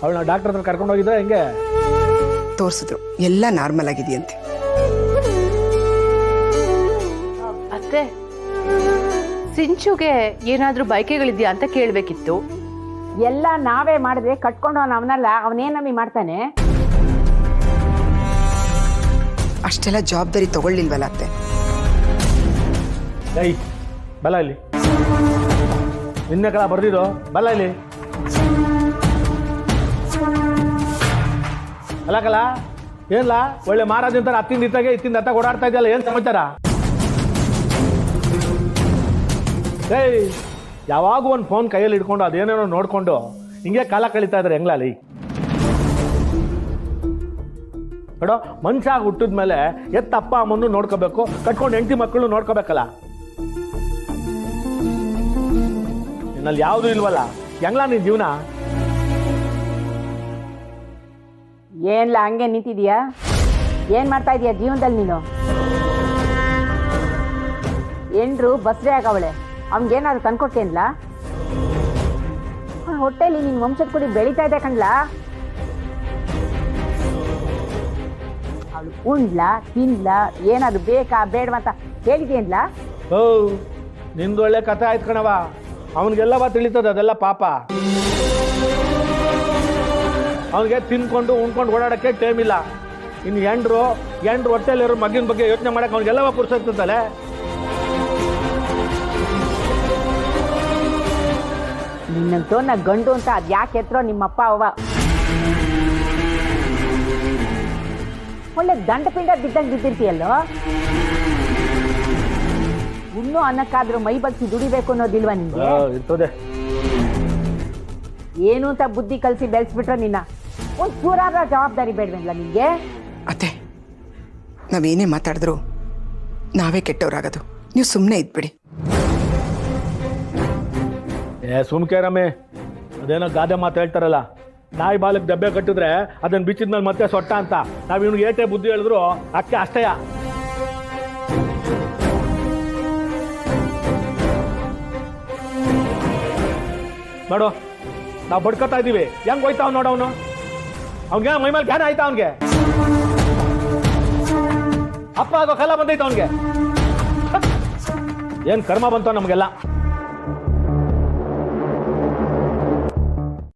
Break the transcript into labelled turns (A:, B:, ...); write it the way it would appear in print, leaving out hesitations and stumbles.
A: ಅವಳನ್ನ ಡಾಕ್ಟರ್ ಹತ್ರ ಕರ್ಕೊಂಡು ಹೋಗಿದ್ರೆ ಹೆಂಗೆ?
B: ತೋರಿಸಿದ್ರು, ಎಲ್ಲ ನಾರ್ಮಲ್ ಆಗಿದೆಯಂತೆ.
C: ಅತ್ತೆ, ಸಿಂಚುಗೆ ಏನಾದ್ರೂ ಬಯಕೆಗಳಿದ್ಯಾ ಅಂತ ಕೇಳಬೇಕಿತ್ತು.
D: ಎಲ್ಲ ನಾವೇ ಮಾಡಿದ್ರೆ ಕಟ್ಕೊಂಡು ಅವನಲ್ಲ, ಅವನೇನ್ ನಮಗೆ ಮಾಡ್ತಾನೆ?
B: ಅಷ್ಟೆಲ್ಲ ಜವಾಬ್ದಾರಿ ತಗೊಳ್ಳಿಲ್ವಲ್ಲ ಅತ್ತೆ.
A: ಏಯ್ ಬಲ ಇಲ್ಲಿ, ನಿನ್ನೆ ಕಳ ಬರ್ದಿದ್ದು ಬಲ ಇಲ್ಲಿ. ಅಲ್ಲ ಕಲ ಏನಿಲ್ಲ, ಒಳ್ಳೆ ಮಾರಾಜ್ ಅಂತಾರೆ, ಹತ್ತಿಂದ ಇತ್ತಾಗೆ ಇತ್ತಿಂದ ಹತ್ತಾಗ ಓಡಾಡ್ತಾ ಇದೆಯಲ್ಲ, ಏನ್ ಸಮಾಚಾರ? ಏಯ್ ಯಾವಾಗೂ ಒಂದು ಫೋನ್ ಕೈಯಲ್ಲಿ ಇಟ್ಕೊಂಡು ಅದೇನೇನೋ ನೋಡ್ಕೊಂಡು ಹಿಂಗೆ ಕಾಲ ಕಳೀತಾ ಇದ್ರೆ ಹೆಂಗ್ಲಲ್ಲಿ? ನೋಡೋ, ಮನುಷ್ಯ ಹುಟ್ಟಿದ್ಮೇಲೆ ಎತ್ತ ಅಪ್ಪ ಅಮ್ಮನ್ನು ನೋಡ್ಕೋಬೇಕು, ಕಟ್ಕೊಂಡು ಹೆಂಡತಿ ಮಕ್ಕಳು ನೋಡ್ಕೋಬೇಕಲ್ಲ. ನಿನ್ನಲ್ಲಿ ಯಾವುದು ಇಲ್ವಲ್ಲ, ಹೆಂಗ್ಲ ನಿನ್ ಜೀವನ?
D: ಏನ್ಲ ಹಂಗೆ ನಿಂತಿದ್ಯಾ? ಏನ್ ಮಾಡ್ತಾ ಇದೀಯಾ ಜೀವನದಲ್ಲಿ ನೀನು? ಏನ್ರು ಬಸ್ರೆ ಆಗವಳೆ, ಅವ್ನಿಗೇನಾದ್ರು ತಂದ್ಕೊಟ್ಟೇನ್ಲ? ಅವ್ನ ಹೊಟ್ಟೆಲಿ ನಿನ್ ವಂಶದ ಕುಡಿ ಬೆಳೀತಾ ಇದೆ ಕಣ್ಲಾ. ಅವಳು ಉಂಡ್ಲ ತಿನ್ಲ, ಏನಾದ್ರು ಬೇಕಾ ಬೇಡವಾ ಅಂತ ಹೇಳಿದೇನ್ಲ?
A: ಓ ನಿಂದು ಒಳ್ಳೆ ಕಥೆ ಆಯ್ತು ಕಣವ, ಅವನಿಗೆಲ್ಲವ ತಿಳಿತದ ಅದೆಲ್ಲ ಪಾಪ. ಅವನಿಗೆ ತಿನ್ಕೊಂಡು ಉಣ್ಕೊಂಡು ಓಡಾಡಕ್ಕೆ ಟೈಮ್ ಇಲ್ಲ. ಇನ್ನು ಎಂಡ್ರು ಹೊಟ್ಟೆಲಿರೋ ಮಗಿನ ಬಗ್ಗೆ ಯೋಚನೆ ಮಾಡಕ್ಕೆ ಅವ್ನಿಗೆಲ್ಲವ ಪುರ್ಸೊತ್ತಲೆ.
D: ನಿನ್ನಂತೋ ನಾ ಗಂಡು ಅಂತ ಅದ್ ಯಾಕೆ ಎತ್ತರೋ ನಿಮ್ಮಪ್ಪ ಅವ್ವ. ಒಳ್ಳೆ ದಂಡ ಪಿಂಡ ಬಿದ್ದಂಗೆ ಬಿದ್ದಿರ್ತೀಯಲ್ಲೋ. ಇನ್ನೂ ಅನ್ನಕ್ಕಾದ್ರೂ ಮೈ ಬಗ್ಸಿ ದುಡಿಬೇಕು ಅನ್ನೋದಿಲ್ವಾ ನಿನ್ಗೆ?
A: ಇರ್ತದೆ.
D: ಏನು ಅಂತ ಬುದ್ಧಿ ಕಲ್ಸಿ ಬೆಳೆಸ್ಬಿಟ್ರೆ ನಿನ್ನ ಒಂದ್ ಚೂರಾದ ಜವಾಬ್ದಾರಿ ಬೇಡವಿಲ್ಲ ನಿನ್ಗೆ?
B: ಅತ್ತೆ, ನಾವೇನೇ ಮಾತಾಡಿದ್ರು ನಾವೇ ಕೆಟ್ಟವ್ರಾಗೋದು. ನೀವು ಸುಮ್ಮನೆ ಇದ್ಬಿಡಿ.
A: ಸುಮ್ಕೆ ರಮೆ, ಅದೇನೋ ಗಾದೆ ಮಾತು ಹೇಳ್ತಾರಲ್ಲ, ನಾಯಿ ಬಾಲಕ್ಕೆ ದಬ್ಬೆ ಕಟ್ಟಿದ್ರೆ ಅದನ್ನ ಬಿಚ್ಚಿದ್ಮೇಲೆ ಮತ್ತೆ ಸೊಟ್ಟ ಅಂತ. ನಾವ್ ಇವ್ನಿಗೆ ಏಟೆ ಬುದ್ಧಿ ಹೇಳಿದ್ರು ಅಕ್ಕೆ ಅಷ್ಟೇಯ. ನೋಡು, ನಾವು ಬಡ್ಕೋತಾ ಇದೀವಿ, ಹೆಂಗ್ ಹೋಯ್ತಾವ್ ನೋಡ ಅವನು. ಅವ್ನಿಗೆ ಮೈ ಮೇಲೆ ಜ್ಞಾನ ಆಯ್ತಾ? ಅವನ್ಗೆ ಅಪ್ಪ ಆಗೋ ಕಾಲ ಬಂದೈತ ಅವನ್ಗೆ. ಏನ್ ಕರ್ಮ ಬಂತ ನಮ್ಗೆಲ್ಲ.